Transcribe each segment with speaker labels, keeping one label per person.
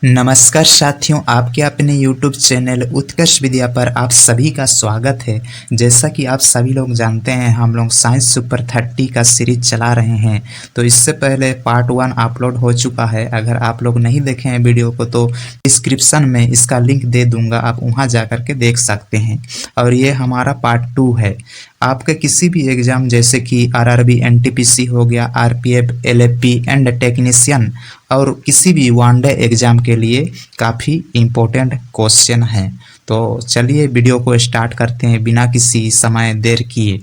Speaker 1: नमस्कार साथियों, आपके अपने YouTube चैनल उत्कर्ष विद्या पर आप सभी का स्वागत है। जैसा कि आप सभी लोग जानते हैं, हम लोग साइंस सुपर 30 का सीरीज चला रहे हैं। तो इससे पहले पार्ट 1 अपलोड हो चुका है। अगर आप लोग नहीं देखे हैं वीडियो को तो डिस्क्रिप्शन में इसका लिंक दे दूंगा, आप वहां जा कर के देख सकते हैं। और ये हमारा पार्ट 2 है। आपके किसी भी एग्ज़ाम जैसे कि आरआरबी, एनटीपीसी हो गया, आरपीएफ, एलएफपी एंड टेक्नीशियन और किसी भी वनडे एग्ज़ाम के लिए काफ़ी इम्पोर्टेंट क्वेश्चन है। तो चलिए वीडियो को स्टार्ट करते हैं बिना किसी समय देर किए।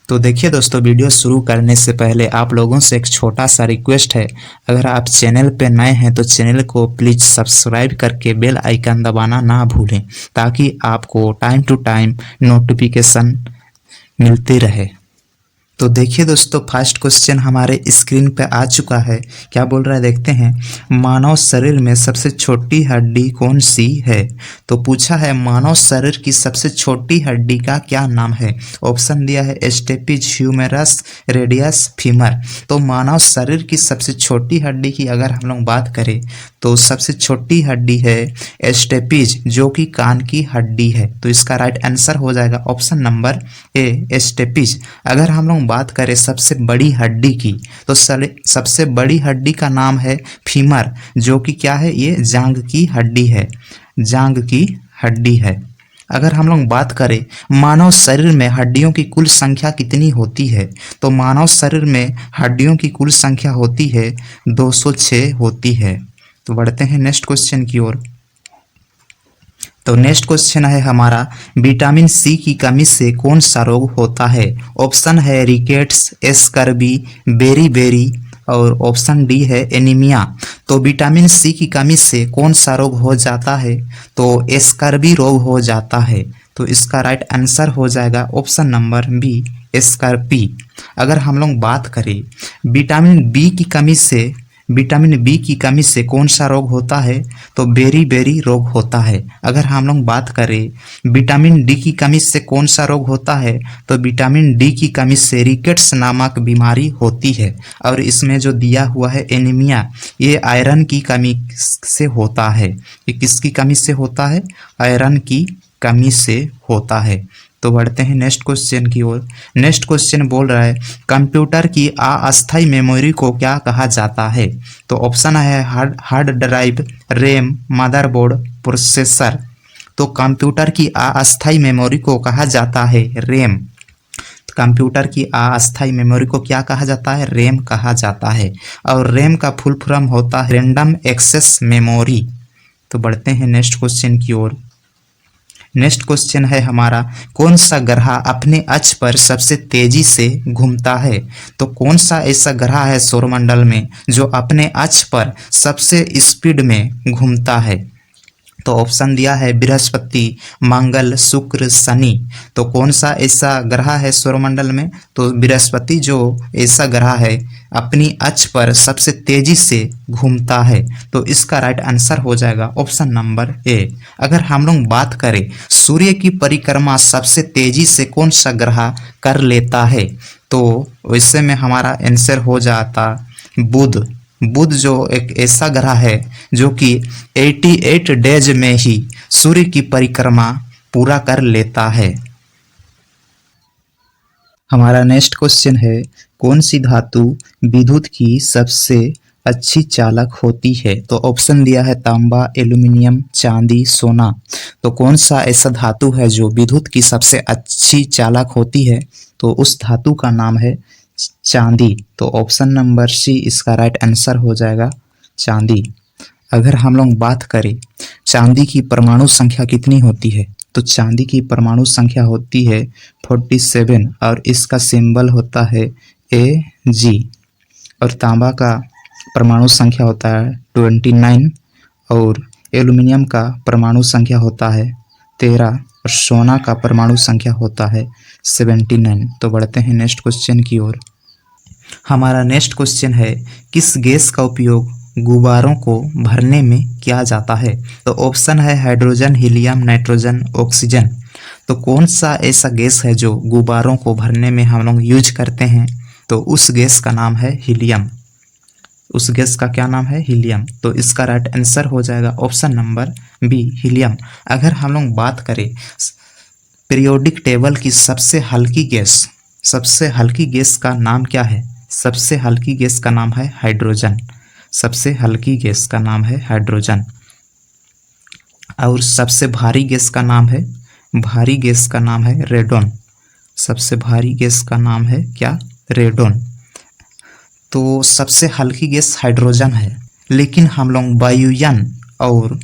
Speaker 1: तो देखिए दोस्तों, वीडियो शुरू करने से पहले आप लोगों से एक छोटा सा रिक्वेस्ट है। अगर आप चैनल पे नए हैं तो चैनल को प्लीज़ सब्सक्राइब करके बेल आइकन दबाना ना भूलें, ताकि आपको टाइम टू टाइम नोटिफिकेशन मिलते रहे। तो देखिए दोस्तों, फर्स्ट क्वेश्चन हमारे स्क्रीन पे आ चुका है। क्या बोल रहा है देखते हैं। मानव शरीर में सबसे छोटी हड्डी कौन सी है? तो पूछा है मानव शरीर की सबसे छोटी हड्डी का क्या नाम है। ऑप्शन दिया है स्टेपिज, ह्यूमेरस, रेडियस, फीमर। तो मानव शरीर की सबसे छोटी हड्डी की अगर हम लोग बात करें तो सबसे छोटी हड्डी है स्टेपिज, जो कि कान की हड्डी है। तो इसका राइट आंसर हो जाएगा ऑप्शन नंबर ए, स्टेपिज। अगर हम लोग बात करें सबसे बड़ी हड्डी की तो सबसे बड़ी हड्डी का नाम है फीमर, जो कि क्या है, ये जांघ की हड्डी है, जांघ की हड्डी है। अगर हम लोग बात करें मानव शरीर में हड्डियों की कुल संख्या कितनी होती है, तो मानव शरीर में हड्डियों की कुल संख्या होती है 206 होती है। तो बढ़ते हैं नेक्स्ट क्वेश्चन की ओर। तो नेक्स्ट क्वेश्चन है हमारा, विटामिन सी की कमी से कौन सा रोग होता है। ऑप्शन है रिकेट्स, स्कर्वी, बेरी और ऑप्शन डी है एनीमिया। तो विटामिन सी की कमी से कौन सा रोग हो जाता है, तो स्कर्वी रोग हो जाता है। तो इसका राइट आंसर हो जाएगा ऑप्शन नंबर बी, स्कर्वी। अगर हम लोग बात करें विटामिन बी की कमी से कौन सा रोग होता है, तो बेरी रोग होता है। अगर हम लोग बात करें विटामिन डी की कमी से कौन सा रोग होता है, तो विटामिन डी की कमी से रिकेट्स नामक बीमारी होती है। और इसमें जो दिया हुआ है एनीमिया, ये आयरन की कमी से होता है। ये किसकी कमी से होता है? आयरन की कमी से होता है। तो बढ़ते हैं नेक्स्ट क्वेश्चन की ओर। नेक्स्ट क्वेश्चन बोल रहा है कंप्यूटर की अस्थायी मेमोरी को क्या कहा जाता है। तो ऑप्शन है hard drive, RAM, motherboard, processor. तो कंप्यूटर की अस्थायी मेमोरी को कहा जाता है रैम। कंप्यूटर की अस्थायी मेमोरी को क्या कहा जाता है? रैम कहा जाता है। और रैम का फुल फॉर्म होता है रैंडम एक्सेस मेमोरी। तो बढ़ते हैं नेक्स्ट क्वेश्चन की ओर। नेक्स्ट क्वेश्चन है हमारा, कौन सा ग्रह अपने अक्ष पर सबसे तेजी से घूमता है। तो कौन सा ऐसा ग्रह है सौरमंडल में जो अपने अक्ष पर सबसे स्पीड में घूमता है। तो ऑप्शन दिया है बृहस्पति, मंगल, शुक्र, शनि। तो कौन सा ऐसा ग्रह है सौरमंडल में, तो बृहस्पति जो ऐसा ग्रह है अपनी अक्ष पर सबसे तेजी से घूमता है। तो इसका राइट आंसर हो जाएगा ऑप्शन नंबर ए। अगर हम लोग बात करें सूर्य की परिक्रमा सबसे तेजी से कौन सा ग्रह कर लेता है, तो वैसे में हमारा आंसर हो जाता बुध जो एक ऐसा ग्रह है जो कि 88 डेज में ही सूर्य की परिक्रमा पूरा कर लेता है। हमारा नेक्स्ट क्वेश्चन है, कौन सी धातु विद्युत की सबसे अच्छी चालक होती है। तो ऑप्शन दिया है तांबा, एल्यूमिनियम, चांदी, सोना। तो कौन सा ऐसा धातु है जो विद्युत की सबसे अच्छी चालक होती है, तो उस धातु का नाम है चांदी। तो ऑप्शन नंबर सी इसका राइट आंसर हो जाएगा चांदी। अगर हम लोग बात करें चांदी की परमाणु संख्या कितनी होती है, तो चांदी की परमाणु संख्या होती है 47 और इसका सिंबल होता है Ag। और तांबा का परमाणु संख्या होता है 29 और एल्यूमिनियम का परमाणु संख्या होता है 13 और सोना का परमाणु संख्या होता है 79। तो बढ़ते हैं नेक्स्ट क्वेश्चन की ओर। हमारा नेक्स्ट क्वेश्चन है, किस गैस का उपयोग गुब्बारों को भरने में किया जाता है। तो ऑप्शन है हाइड्रोजन, हीलियम, नाइट्रोजन, ऑक्सीजन। तो कौन सा ऐसा गैस है जो गुब्बारों को भरने में हम लोग यूज करते हैं, तो उस गैस का नाम है हीलियम। उस गैस का क्या नाम है? हीलियम। तो इसका राइट आंसर हो जाएगा ऑप्शन नंबर बी, हीलियम। अगर हम लोग बात करें पीरियोडिक टेबल की सबसे हल्की गैस का नाम क्या है? सबसे हल्की गैस का नाम है हाइड्रोजन। सबसे हल्की गैस का नाम है हाइड्रोजन। और सबसे भारी गैस का नाम है रेडोन। सबसे भारी गैस का नाम है क्या? रेडोन। तो सबसे हल्की गैस हाइड्रोजन है, लेकिन हम लोग वायुयान और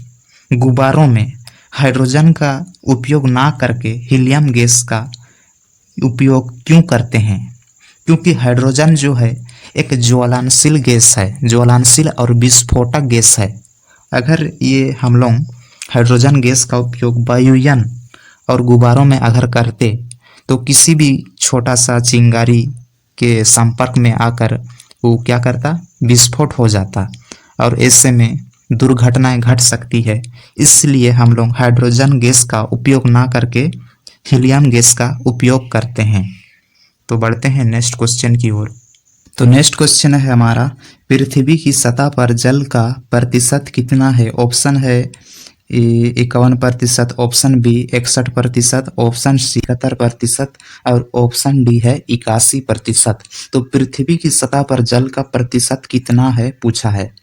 Speaker 1: गुब्बारों में हाइड्रोजन का उपयोग ना करके हीलियम गैस का उपयोग क्यों करते हैं? क्योंकि हाइड्रोजन जो है एक ज्वलनशील गैस है, ज्वलनशील और विस्फोटक गैस है। अगर ये हम लोग हाइड्रोजन गैस का उपयोग वायुयान और गुब्बारों में अगर करते तो किसी भी छोटा सा चिंगारी के संपर्क में आकर वो क्या करता? विस्फोट हो जाता, और ऐसे में दुर्घटनाएं घट सकती है। इसलिए हम लोग हाइड्रोजन गैस का उपयोग ना करके हीलियम गैस का उपयोग करते हैं। तो बढ़ते हैं नेक्स्ट क्वेश्चन की ओर। तो नेक्स्ट क्वेश्चन है हमारा, पृथ्वी की सतह पर जल का प्रतिशत कितना है? ऑप्शन है 51%, ऑप्शन बी 61%, ऑप्शन सी 71% और ऑप्शन डी है 81%। तो पृथ्वी की सतह पर जल का प्रतिशत कितना है पूछा है।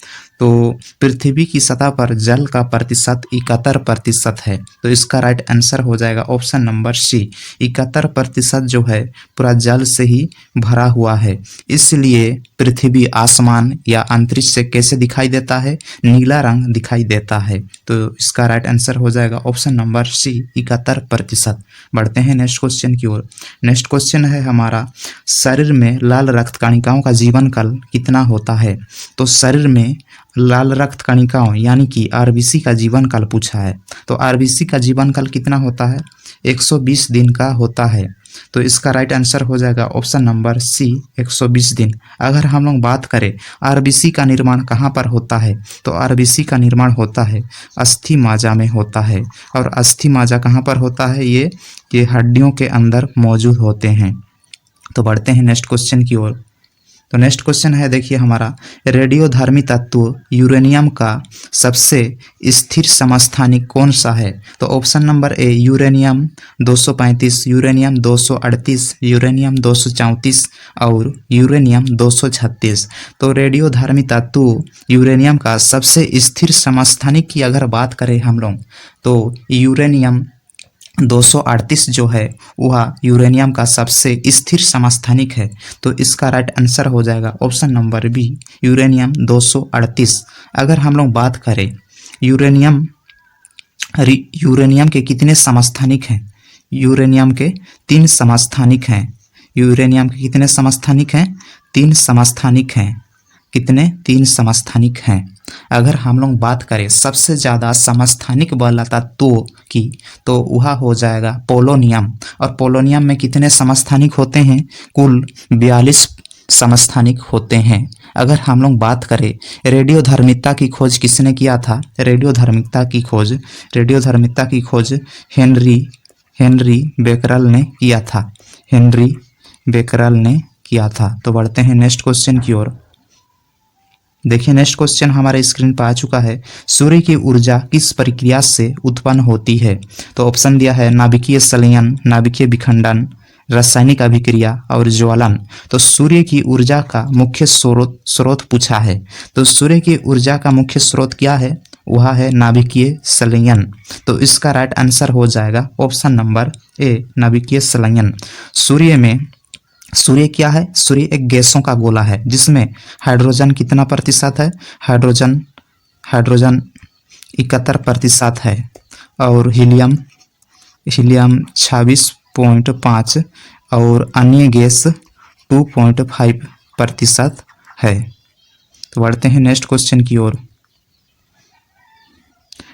Speaker 1: तो पृथ्वी की सतह पर जल का प्रतिशत 71% है। तो इसका राइट आंसर हो जाएगा ऑप्शन नंबर सी, 71% जो है पूरा जल से ही भरा हुआ है। इसलिए पृथ्वी आसमान या अंतरिक्ष से कैसे दिखाई देता है? नीला रंग दिखाई देता है। तो इसका राइट आंसर हो जाएगा ऑप्शन नंबर सी, 71%। बढ़ते हैं नेक्स्ट क्वेश्चन की ओर। नेक्स्ट क्वेश्चन है हमारा, शरीर में लाल रक्त कणिकाओं का जीवन काल कितना होता है? तो शरीर में लाल रक्त कणिकाओं यानी कि आरबीसी का जीवन काल पूछा है। तो आरबीसी का जीवन काल कितना होता है? 120 दिन का होता है। तो इसका राइट आंसर हो जाएगा ऑप्शन नंबर सी, 120 दिन। अगर हम लोग बात करें आरबीसी का निर्माण कहाँ पर होता है, तो आरबीसी का निर्माण होता है अस्थि माजा में होता है। और अस्थि माजा कहाँ पर होता है? ये हड्डियों के अंदर मौजूद होते हैं। तो बढ़ते हैं नेक्स्ट क्वेश्चन की ओर। तो नेक्स्ट क्वेश्चन है देखिए हमारा, रेडियोधर्मी तत्व यूरेनियम का सबसे स्थिर समस्थानिक कौन सा है? तो ऑप्शन नंबर ए यूरेनियम 235, यूरेनियम 238, यूरेनियम 234 और यूरेनियम 236। तो रेडियोधर्मी तत्व यूरेनियम का सबसे स्थिर समस्थानिक की अगर बात करें हम लोग, तो यूरेनियम 238 जो है वह यूरेनियम का सबसे स्थिर समस्थानिक है। तो इसका राइट आंसर हो जाएगा ऑप्शन नंबर बी, यूरेनियम 238। अगर हम लोग बात करें यूरेनियम के कितने समस्थानिक हैं? यूरेनियम के 3 समस्थानिक हैं। यूरेनियम के कितने समस्थानिक हैं? 3 समस्थानिक हैं। कितने? 3 समस्थानिक हैं। अगर हम लोग बात करें सबसे ज़्यादा समस्थानिक वाला तत्व की, तो वह हो जाएगा पोलोनियम। और पोलोनियम में कितने समस्थानिक होते हैं? कुल 42 समस्थानिक होते हैं। अगर हम लोग बात करें रेडियोधर्मिता की खोज किसने किया था? रेडियोधर्मिता की खोज हेनरी बेकरल ने किया था। हेनरी बेकरल ने किया था। तो बढ़ते हैं नेक्स्ट क्वेश्चन की ओर। देखिए नेक्स्ट क्वेश्चन हमारे स्क्रीन पर आ चुका है, सूर्य की ऊर्जा किस प्रक्रिया से उत्पन्न होती है? तो ऑप्शन दिया है नाभिकीय संलयन, नाभिकीय विखंडन, रासायनिक अभिक्रिया और ज्वलन। तो सूर्य की ऊर्जा का मुख्य स्रोत पूछा है। तो सूर्य की ऊर्जा का मुख्य स्रोत क्या है? वह है नाभिकीय संलयन। तो इसका राइट आंसर हो जाएगा ऑप्शन नंबर ए, नाभिकीय संलयन। सूर्य क्या है? सूर्य एक गैसों का गोला है जिसमें हाइड्रोजन कितना प्रतिशत है? हाइड्रोजन 71% है और हीलियम 26.5 और अन्य गैस 2.5% है। तो बढ़ते हैं नेक्स्ट क्वेश्चन की ओर।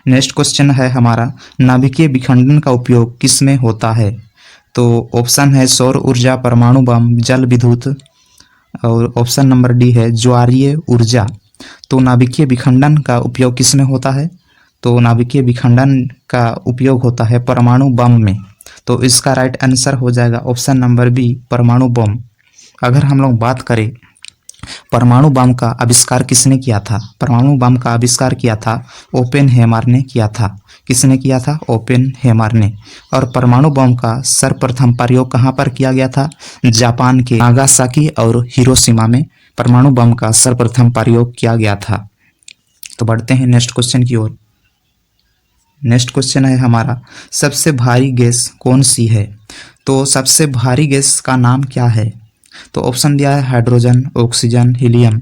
Speaker 1: नेक्स्ट क्वेश्चन है हमारा, नाभिकीय विखंडन का उपयोग किस में होता है? तो ऑप्शन है सौर ऊर्जा, परमाणु बम, जल विद्युत और ऑप्शन नंबर डी है ज्वारीय ऊर्जा। तो नाभिकीय विखंडन का उपयोग किस में होता है? तो नाभिकीय विखंडन का उपयोग होता है परमाणु बम में। तो इसका राइट आंसर हो जाएगा ऑप्शन नंबर बी, परमाणु बम। अगर हम लोग बात करें परमाणु बम का आविष्कार किसने किया था? परमाणु बम का आविष्कार किया था ओपेनहेमर ने किया था। किसने किया था? ओपेनहेमर ने। और परमाणु बम का सर्वप्रथम प्रयोग कहाँ पर किया गया था? जापान के नागासाकी और हिरोशिमा में परमाणु बम का सर्वप्रथम प्रयोग किया गया था। तो बढ़ते हैं नेक्स्ट क्वेश्चन की ओर। नेक्स्ट क्वेश्चन है हमारा, सबसे भारी गैस कौन सी है? तो सबसे भारी गैस का नाम क्या है? तो ऑप्शन दिया है हाइड्रोजन, ऑक्सीजन, हीलियम।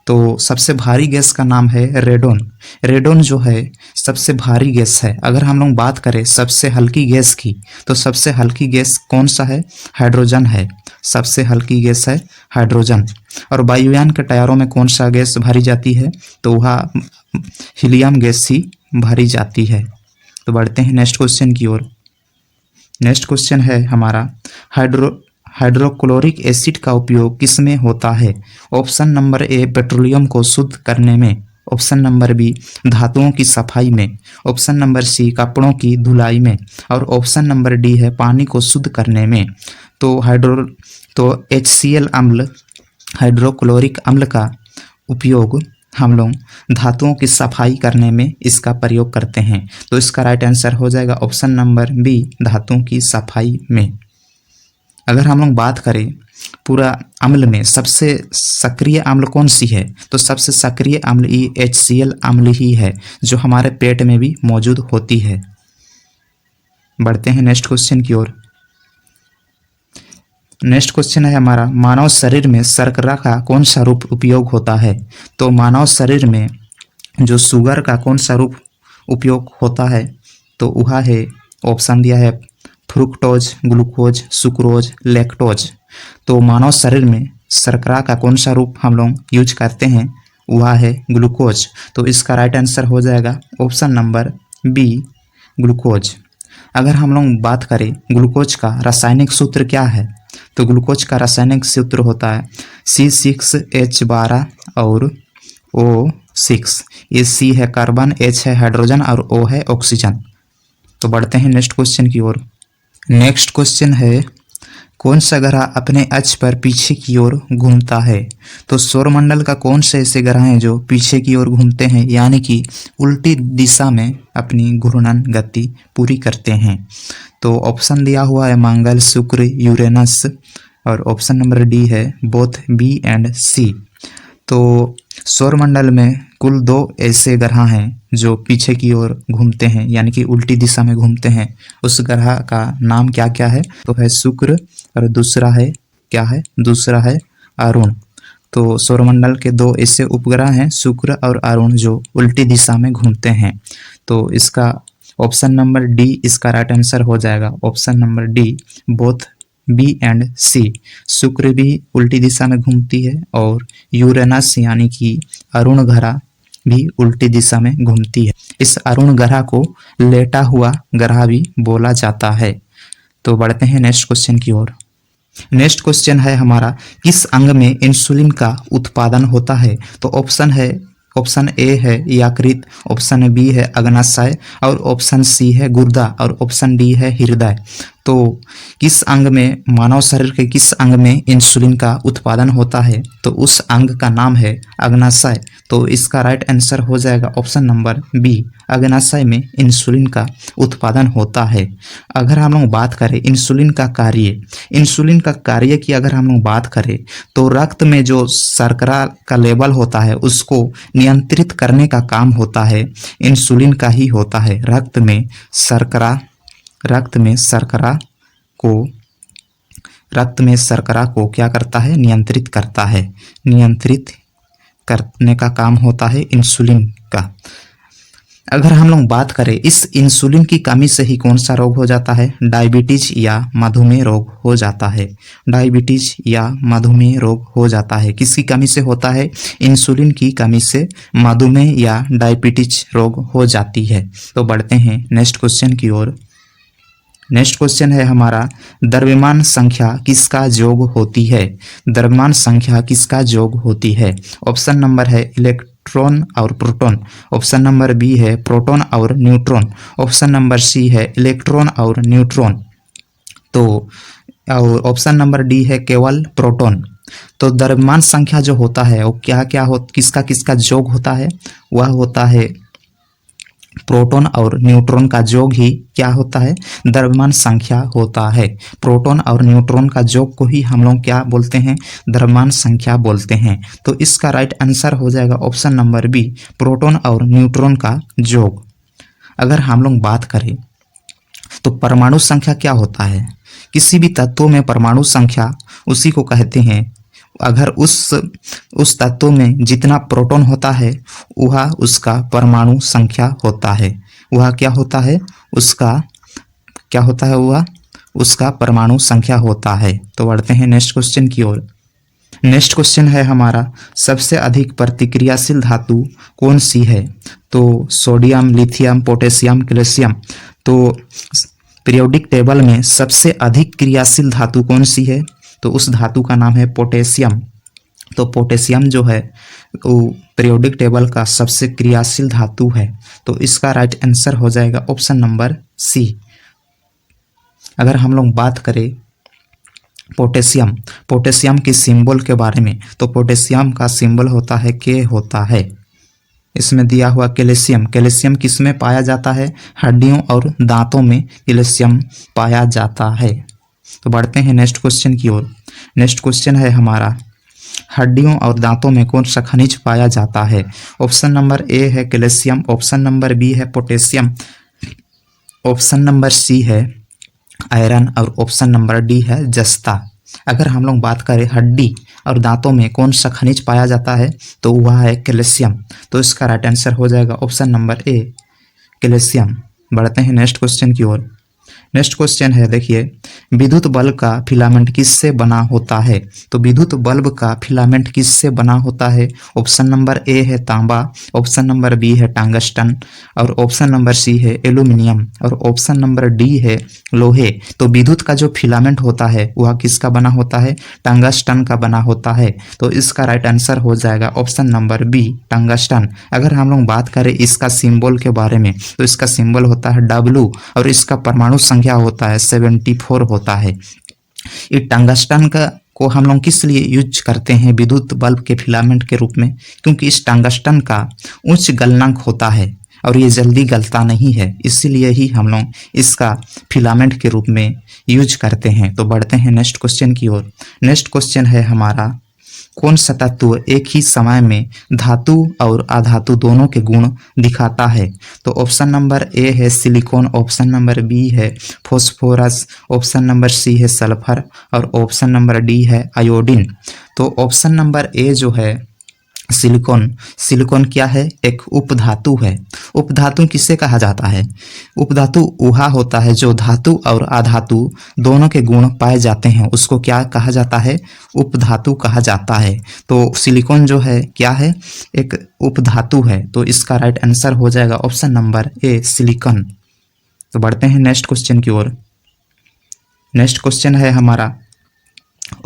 Speaker 1: तो सबसे भारी गैस का नाम है रेडोन। रेडोन जो है सबसे भारी गैस है। अगर हम लोग बात करें सबसे हल्की गैस की, तो सबसे हल्की गैस कौन सा है? हाइड्रोजन है। सबसे हल्की गैस है हाइड्रोजन। और वायुयान के टायरों में कौन सा गैस भरी जाती है? तो वह हीलियम गैस ही भरी जाती है। तो बढ़ते हैं नेक्स्ट क्वेश्चन की ओर। नेक्स्ट क्वेश्चन है हमारा, हाइड्रोक्लोरिक एसिड का उपयोग किसमें होता है? ऑप्शन नंबर ए पेट्रोलियम को शुद्ध करने में, ऑप्शन नंबर बी धातुओं की सफाई में, ऑप्शन नंबर सी कपड़ों की धुलाई में, और ऑप्शन नंबर डी है पानी को शुद्ध करने में। तो HCl अम्ल, हाइड्रोक्लोरिक अम्ल का उपयोग हम लोग धातुओं की सफाई करने में इसका प्रयोग करते हैं। तो इसका राइट आंसर हो जाएगा ऑप्शन नंबर बी धातुओं की सफाई में। अगर हम लोग बात करें पूरा अम्ल में सबसे सक्रिय अम्ल कौन सी है? तो सबसे सक्रिय अम्ल HCl अम्ल ही है, जो हमारे पेट में भी मौजूद होती है। बढ़ते हैं नेक्स्ट क्वेश्चन की ओर। नेक्स्ट क्वेश्चन है हमारा, मानव शरीर में शर्करा का कौन सा रूप उपयोग होता है? तो मानव शरीर में जो शुगर का कौन सा रूप उपयोग होता है? तो वह है, ऑप्शन दिया है फ्रुक्टोज, ग्लूकोज, सुक्रोज, लैक्टोज। तो मानव शरीर में शर्करा का कौन सा रूप हम लोग यूज करते हैं? वह है ग्लूकोज। तो इसका राइट आंसर हो जाएगा ऑप्शन नंबर बी ग्लूकोज। अगर हम लोग बात करें ग्लूकोज का रासायनिक सूत्र क्या है? तो ग्लूकोज का रासायनिक सूत्र होता है C6H12 और O6। ये C है कार्बन, H है हाइड्रोजन और O है ऑक्सीजन। तो बढ़ते हैं नेक्स्ट क्वेश्चन की ओर। नेक्स्ट क्वेश्चन है, कौन सा ग्रह अपने अक्ष पर पीछे की ओर घूमता है? तो सौरमंडल का कौन से ऐसे ग्रह हैं जो पीछे की ओर घूमते हैं, यानी कि उल्टी दिशा में अपनी घूर्णन गति पूरी करते हैं? तो ऑप्शन दिया हुआ है मंगल, शुक्र, यूरेनस, और ऑप्शन नंबर डी है बोथ बी एंड सी। तो सौरमंडल में कुल 2 ऐसे ग्रह हैं जो पीछे की ओर घूमते हैं, यानी कि उल्टी दिशा में घूमते हैं। उस ग्रह का नाम क्या क्या है? तो है शुक्र, और दूसरा है क्या है? दूसरा है अरुण। तो सौरमंडल के 2 ऐसे उपग्रह हैं, शुक्र और अरुण, जो उल्टी दिशा में घूमते हैं। तो इसका ऑप्शन नंबर डी इसका राइट आंसर हो जाएगा। Option number D both B and C. शुक्र भी उल्टी दिशा में घूमती है और यूरेनस यानी कि अरुण ग्रह भी उल्टी दिशा में घूमती है। इस अरुण ग्रह को लेटा हुआ ग्रह भी बोला जाता है। तो बढ़ते हैं नेक्स्ट क्वेश्चन की ओर। नेक्स्ट क्वेश्चन है हमारा, किस अंग में इंसुलिन का उत्पादन होता है? तो ऑप्शन ए है यकृत, ऑप्शन बी है अग्नाशय, और ऑप्शन सी है गुर्दा, और ऑप्शन डी है हृदय। तो किस अंग में, मानव शरीर के किस अंग में इंसुलिन का उत्पादन होता है? तो उस अंग का नाम है अग्नाशय। तो इसका राइट आंसर हो जाएगा ऑप्शन नंबर बी, अग्नाशय में इंसुलिन का उत्पादन होता है। अगर हम लोग बात करें इंसुलिन का कार्य की अगर हम लोग बात करें, तो रक्त में जो शर्करा का लेवल होता है उसको नियंत्रित करने का काम होता है इंसुलिन का ही होता है। रक्त में शर्करा को क्या करता है? नियंत्रित करता है। नियंत्रित करने का काम होता है इंसुलिन का। अगर हम लोग बात करें इस इंसुलिन की कमी से ही कौन सा रोग हो जाता है? डायबिटीज या मधुमेह रोग हो जाता है। डायबिटीज या मधुमेह रोग हो जाता है। किसकी कमी से होता है? इंसुलिन की कमी से मधुमेह या डायबिटीज रोग हो जाती है। तो बढ़ते हैं नेक्स्ट क्वेश्चन की ओर। नेक्स्ट क्वेश्चन है हमारा, द्रव्यमान संख्या किसका योग होती है? द्रव्यमान संख्या किसका योग होती है? ऑप्शन नंबर है इलेक्ट्रॉन और प्रोटॉन, ऑप्शन नंबर बी है प्रोटॉन और न्यूट्रॉन, ऑप्शन नंबर सी है इलेक्ट्रॉन और न्यूट्रॉन, तो और ऑप्शन नंबर डी है केवल प्रोटॉन। तो द्रव्यमान संख्या जो होता है वो क्या क्या हो, किसका किसका योग होता है, वह होता है प्रोटॉन और न्यूट्रॉन का योग ही क्या होता है, द्रव्यमान संख्या होता है। प्रोटॉन और न्यूट्रॉन का योग को ही हम लोग क्या बोलते हैं, द्रव्यमान संख्या बोलते हैं। तो इसका राइट आंसर हो जाएगा ऑप्शन नंबर बी, प्रोटॉन और न्यूट्रॉन का योग। अगर हम लोग बात करें तो परमाणु संख्या क्या होता है, किसी भी तत्वों में परमाणु संख्या उसी को कहते हैं। अगर उस तत्व में जितना प्रोटॉन होता है वह उसका परमाणु संख्या होता है, वह क्या होता है, उसका क्या होता है, वह उसका परमाणु संख्या होता है। तो बढ़ते हैं नेक्स्ट क्वेश्चन की ओर। नेक्स्ट क्वेश्चन है हमारा, सबसे अधिक प्रतिक्रियाशील धातु कौन सी है। तो सोडियम, लिथियम, पोटेशियम, कैल्शियम। तो पीरियोडिक टेबल में सबसे अधिक क्रियाशील धातु कौन सी है, तो उस धातु का नाम है पोटेशियम। तो पोटेशियम जो है वो पीरियोडिक टेबल का सबसे क्रियाशील धातु है। तो इसका राइट आंसर हो जाएगा ऑप्शन नंबर सी। अगर हम लोग बात करें पोटेशियम के सिंबल के बारे में, तो पोटेशियम का सिंबल होता है के होता है। इसमें दिया हुआ कैल्शियम किस में पाया जाता है, हड्डियों और दांतों में कैल्शियम पाया जाता है। तो बढ़ते हैं नेक्स्ट क्वेश्चन की ओर। नेक्स्ट क्वेश्चन है हमारा, हड्डियों और दांतों में कौन सा खनिज पाया जाता है। ऑप्शन नंबर ए है कैल्शियम, ऑप्शन नंबर बी है पोटेशियम, ऑप्शन नंबर सी है आयरन और ऑप्शन नंबर डी है जस्ता। अगर हम लोग बात करें हड्डी और दांतों में कौन सा खनिज पाया जाता है, तो वह है कैल्शियम। तो इसका राइट आंसर हो जाएगा ऑप्शन नंबर ए, कैल्शियम। बढ़ते हैं नेक्स्ट क्वेश्चन की ओर। नेक्स्ट क्वेश्चन है, देखिए, विद्युत बल्ब का फिलामेंट किससे बना होता है। तो विद्युत बल्ब का फिलामेंट किससे बना होता है। ऑप्शन नंबर ए है तांबा, ऑप्शन नंबर बी है टंगस्टन और ऑप्शन नंबर सी है एल्यूमिनियम और ऑप्शन नंबर डी है लोहे। तो विद्युत का जो फिलामेंट होता है वह किसका बना होता है, टंगस्टन का बना होता है। तो इसका राइट आंसर हो जाएगा ऑप्शन नंबर बी, टंगस्टन। अगर हम लोग बात करें इसका सिंबल के बारे में, तो इसका सिंबल होता है डब्ल्यू और इसका परमाणु संख्या होता है 74 होता है। ये टंगस्टन को हम लोग किस लिए यूज करते हैं विद्युत बल्ब के फिलामेंट के रूप में, क्योंकि इस टंगस्टन का उच्च गलनांक होता है और ये जल्दी गलता नहीं है, इसीलिए ही हम लोग इसका फिलामेंट के रूप में यूज करते हैं। तो बढ़ते हैं नेक्स्ट क्वेश्चन की ओर। नेक्स्ट क्वेश्चन है हमारा, कौन सा तत्व एक ही समय में धातु और अधातु दोनों के गुण दिखाता है। तो ऑप्शन नंबर ए है सिलिकॉन, ऑप्शन नंबर बी है फॉस्फोरस, ऑप्शन नंबर सी है सल्फर और ऑप्शन नंबर डी है आयोडीन। तो ऑप्शन नंबर ए जो है सिलिकॉन क्या है, एक उपधातु है। उपधातु किसे कहा जाता है, उपधातु वह होता है जो धातु और अधातु दोनों के गुण पाए जाते हैं, उसको क्या कहा जाता है, उपधातु कहा जाता है। तो सिलिकॉन जो है क्या है, एक उपधातु है। तो इसका राइट आंसर हो जाएगा ऑप्शन नंबर ए, सिलिकॉन। तो बढ़ते हैं नेक्स्ट क्वेश्चन की ओर। नेक्स्ट क्वेश्चन है हमारा,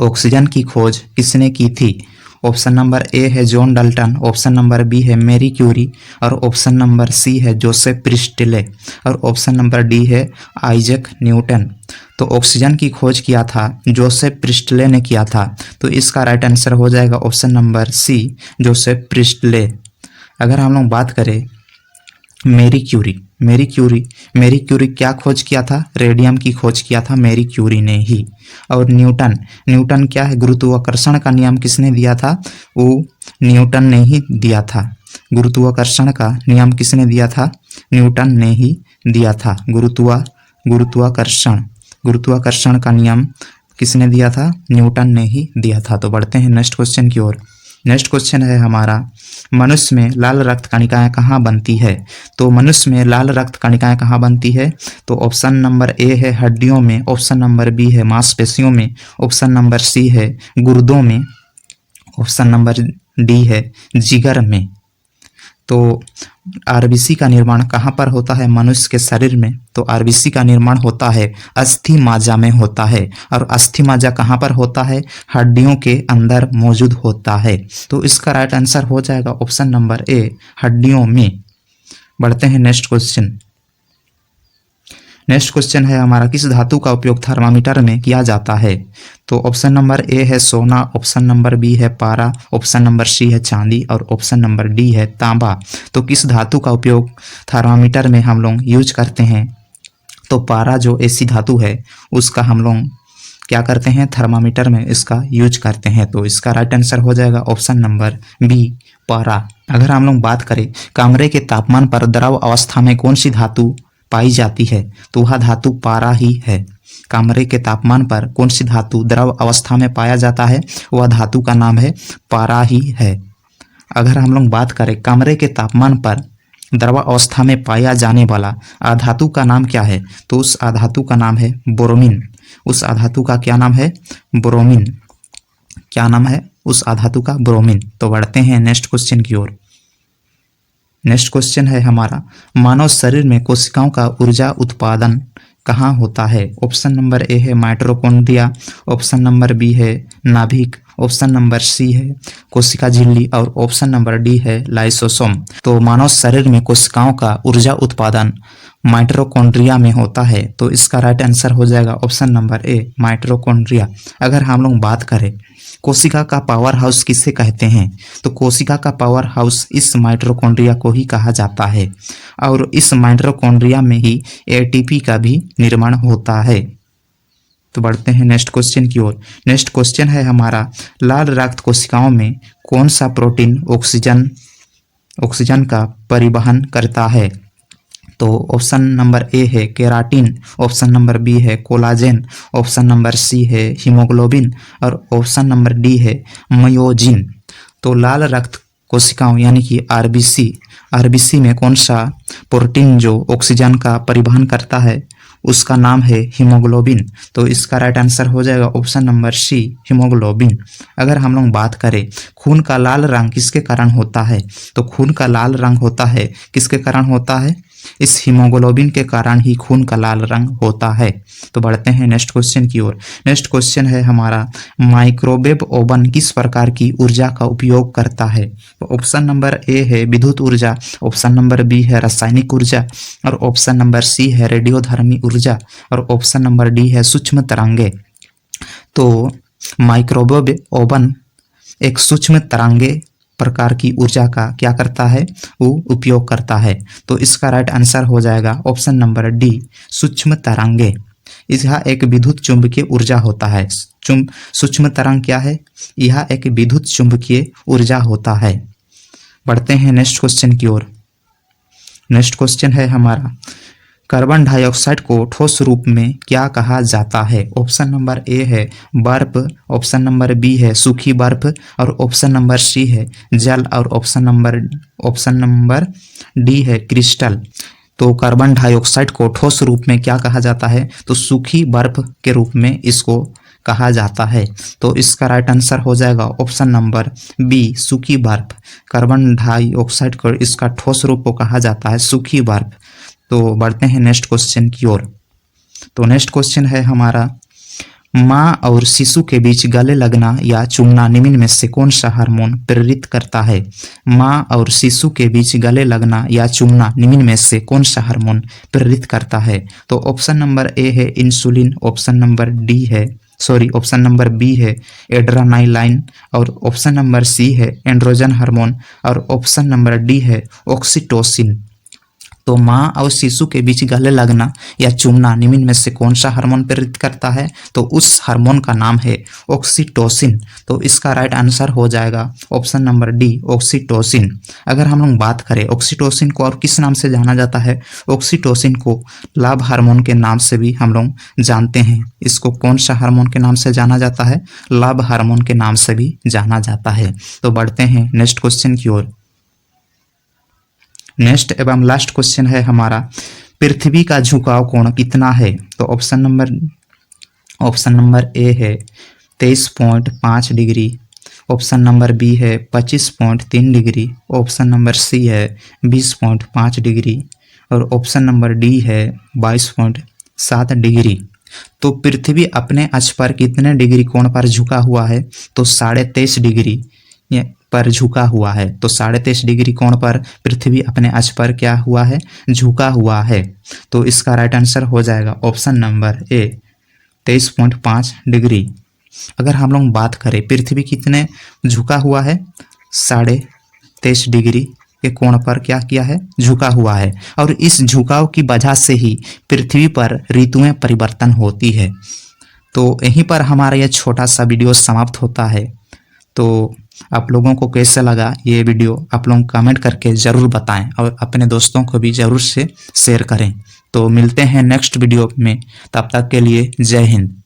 Speaker 1: ऑक्सीजन की खोज किसने की थी। ऑप्शन नंबर ए है John Dalton, option number B है मैरी क्यूरी और ऑप्शन नंबर सी है जोसेफ प्रिस्टले और ऑप्शन नंबर डी है आइजैक न्यूटन। तो ऑक्सीजन की खोज किया था जोसेफ प्रिस्टले ने किया था। तो इसका राइट आंसर हो जाएगा option number C, Joseph Priestley. अगर हम लोग बात करें मैरी क्यूरी क्या खोज किया था, रेडियम की खोज किया था मैरी क्यूरी ने ही। और न्यूटन क्या है, गुरुत्वाकर्षण का नियम किसने दिया था, वो न्यूटन ने ही दिया था। गुरुत्वाकर्षण का नियम किसने दिया था, न्यूटन ने ही दिया था। गुरुत्वाकर्षण का नियम किसने दिया था, न्यूटन ने ही दिया था। तो बढ़ते हैं नेक्स्ट क्वेश्चन की ओर। नेक्स्ट क्वेश्चन है हमारा, मनुष्य में लाल रक्त कणिकाएं कहाँ बनती है। तो मनुष्य में लाल रक्त कणिकाएं कहाँ बनती है। तो ऑप्शन नंबर ए है हड्डियों में, ऑप्शन नंबर बी है मांसपेशियों में, ऑप्शन नंबर सी है गुर्दों में, ऑप्शन नंबर डी है जिगर में। तो आरबीसी का निर्माण कहाँ पर होता है, मनुष्य के शरीर में। तो आरबीसी का निर्माण होता है अस्थि माजा में होता है और अस्थि माजा कहाँ पर होता है, हड्डियों के अंदर मौजूद होता है। तो इसका राइट आंसर हो जाएगा ऑप्शन नंबर ए, हड्डियों में। बढ़ते हैं नेक्स्ट क्वेश्चन। नेक्स्ट क्वेश्चन है हमारा, किस धातु का उपयोग थर्मामीटर में किया जाता है? तो ऑप्शन नंबर ए है सोना, ऑप्शन नंबर बी है पारा, ऑप्शन नंबर सी है चांदी और ऑप्शन नंबर डी है तांबा। तो किस धातु का उपयोग थर्मामीटर में हम लोग यूज करते हैं? तो पारा जो ऐसी धातु है उसका हम लोग क्या करते हैं, थर्मामीटर में इसका यूज करते हैं। तो इसका राइट आंसर हो जाएगा ऑप्शन नंबर बी पारा। अगर हम लोग बात करें कमरे के तापमान पर द्रव अवस्था में कौन सी धातु पाई जाती है? तो वह धातु पारा ही है। कमरे के तापमान पर कौन सी धातु द्रव अवस्था में पाया जाता है? वह धातु का नाम है पारा ही है। अगर हम लोग बात करें कमरे के तापमान पर द्रव अवस्था में पाया जाने वाला अधातु का नाम क्या है? तो उस अधातु का नाम है ब्रोमीन। उस अधातु का क्या नाम है? ब्रोमीन। क्या नाम है उस अधातु का? ब्रोमीन। तो बढ़ते हैं नेक्स्ट क्वेश्चन की ओर। नेक्स्ट क्वेश्चन है हमारा, मानव शरीर में कोशिकाओं का ऊर्जा उत्पादन कहाँ होता है? ऑप्शन नंबर ए है माइटोकॉन्ड्रिया, ऑप्शन नंबर बी है नाभिक, ऑप्शन नंबर सी है कोशिका झिल्ली और ऑप्शन नंबर डी है लाइसोसोम। तो मानव शरीर में कोशिकाओं का ऊर्जा उत्पादन माइटोकॉन्ड्रिया में होता है। तो इसका राइट आंसर हो जाएगा ऑप्शन नंबर ए माइटोकॉन्ड्रिया। अगर हम लोग बात करें कोशिका का पावर हाउस किसे कहते हैं? तो कोशिका का पावर हाउस इस माइटोकॉन्ड्रिया को ही कहा जाता है और इस माइटोकॉन्ड्रिया में ही एटीपी का भी निर्माण होता है। तो बढ़ते हैं नेक्स्ट क्वेश्चन की ओर। नेक्स्ट क्वेश्चन है हमारा, लाल रक्त कोशिकाओं में कौन सा प्रोटीन ऑक्सीजन का परिवहन करता है? तो ऑप्शन नंबर ए है केराटिन, ऑप्शन नंबर बी है कोलाजेन, ऑप्शन नंबर सी है हीमोग्लोबिन और ऑप्शन नंबर डी है मायोजिन। तो लाल रक्त कोशिकाओं यानी कि आरबीसी में कौन सा प्रोटीन जो ऑक्सीजन का परिवहन करता है उसका नाम है हीमोग्लोबिन। तो इसका राइट आंसर हो जाएगा ऑप्शन नंबर सी हीमोग्लोबिन। अगर हम लोग बात करें खून का लाल रंग किसके कारण होता है? तो खून का लाल रंग होता है किसके कारण होता है? इस हीमोग्लोबिन के कारण ही खून का लाल रंग होता है। तो बढ़ते हैं नेक्स्ट क्वेश्चन की ओर। नेक्स्ट क्वेश्चन है हमारा, माइक्रोवेव ओवन किस प्रकार की ऊर्जा का उपयोग करता है? तो ऑप्शन नंबर ए है विद्युत ऊर्जा, ऑप्शन नंबर बी है रासायनिक ऊर्जा और ऑप्शन नंबर सी है रेडियोधर्मी ऊर्जा और ऑप्शन नंबर डी है सूक्ष्म तरंगे। तो माइक्रोवेव ओवन एक सूक्ष्म तरंगे प्रकार की ऊर्जा का क्या करता है? वो उपयोग करता है। तो इसका राइट आंसर हो जाएगा ऑप्शन नंबर डी सूक्ष्म तरंगे। इसका एक विद्युत चुंबकीय ऊर्जा होता है। सूक्ष्म तरंग क्या है? यह एक विद्युत चुंबकीय ऊर्जा होता है। बढ़ते हैं नेक्स्ट क्वेश्चन की ओर। नेक्स्ट क्वेश्चन है हमारा, कार्बन डाइऑक्साइड को ठोस रूप में क्या कहा जाता है? ऑप्शन नंबर ए है बर्फ, ऑप्शन नंबर बी है सूखी बर्फ और ऑप्शन नंबर सी है जल और ऑप्शन नंबर डी है क्रिस्टल। तो कार्बन डाइऑक्साइड को ठोस रूप में क्या कहा जाता है? तो सूखी बर्फ के रूप में इसको कहा जाता है। तो इसका राइट आंसर हो जाएगा ऑप्शन नंबर बी सूखी बर्फ। कार्बन डाइऑक्साइड को इसका ठोस रूप को कहा जाता है सूखी बर्फ। तो बढ़ते हैं नेक्स्ट क्वेश्चन की ओर। तो नेक्स्ट क्वेश्चन है हमारा, माँ और शिशु के बीच गले लगना या चूमना निम्न में से कौन सा हार्मोन प्रेरित करता है? माँ और शिशु के बीच गले लगना या चूमना निम्न में से कौन सा हार्मोन प्रेरित करता है? तो ऑप्शन नंबर ए है इंसुलिन, ऑप्शन नंबर बी है एड्रेनालाइन और ऑप्शन नंबर सी है एंड्रोजन हार्मोन और ऑप्शन नंबर डी है ऑक्सीटोसिन। तो माँ और शिशु के बीच गले लगना या चूमना निम्न में से कौन सा हार्मोन प्रेरित करता है? तो उस हार्मोन का नाम है ऑक्सीटोसिन। तो इसका राइट आंसर हो जाएगा ऑप्शन नंबर डी ऑक्सीटोसिन। अगर हम लोग बात करें ऑक्सीटोसिन को और किस नाम से जाना जाता है? ऑक्सीटोसिन को लाभ हार्मोन के नाम से भी हम लोग जानते हैं। इसको कौन सा हार्मोन के नाम से जाना जाता है? लाभ हार्मोन के नाम से भी जाना जाता है। तो बढ़ते हैं नेक्स्ट क्वेश्चन की ओर। नेक्स्ट एवं लास्ट क्वेश्चन है हमारा, पृथ्वी का झुकाव कोण कितना है? तो ऑप्शन नंबर ए है 23.5 डिग्री, ऑप्शन नंबर बी है 25.3 डिग्री, ऑप्शन नंबर सी है 20.5 डिग्री और ऑप्शन नंबर डी है 22.7 डिग्री। तो पृथ्वी अपने अक्ष पर कितने डिग्री कोण पर झुका हुआ है? तो 23.5 डिग्री पर झुका हुआ है। तो 23.5 डिग्री कोण पर पृथ्वी अपने अक्ष पर क्या हुआ है, झुका हुआ है। तो इसका राइट आंसर हो जाएगा ऑप्शन नंबर ए 23.5 डिग्री। अगर हम लोग बात करें पृथ्वी कितने झुका हुआ है, 23.5 डिग्री के कोण पर क्या किया है, झुका हुआ है। और इस झुकाव की वजह से ही पृथ्वी पर ऋतुएं परिवर्तन होती है। तो यहीं पर हमारा यह छोटा सा वीडियो समाप्त होता है। तो आप लोगों को कैसा लगा ये वीडियो आप लोग कमेंट करके ज़रूर बताएं और अपने दोस्तों को भी ज़रूर से शेयर करें। तो मिलते हैं नेक्स्ट वीडियो में, तब तक के लिए जय हिंद।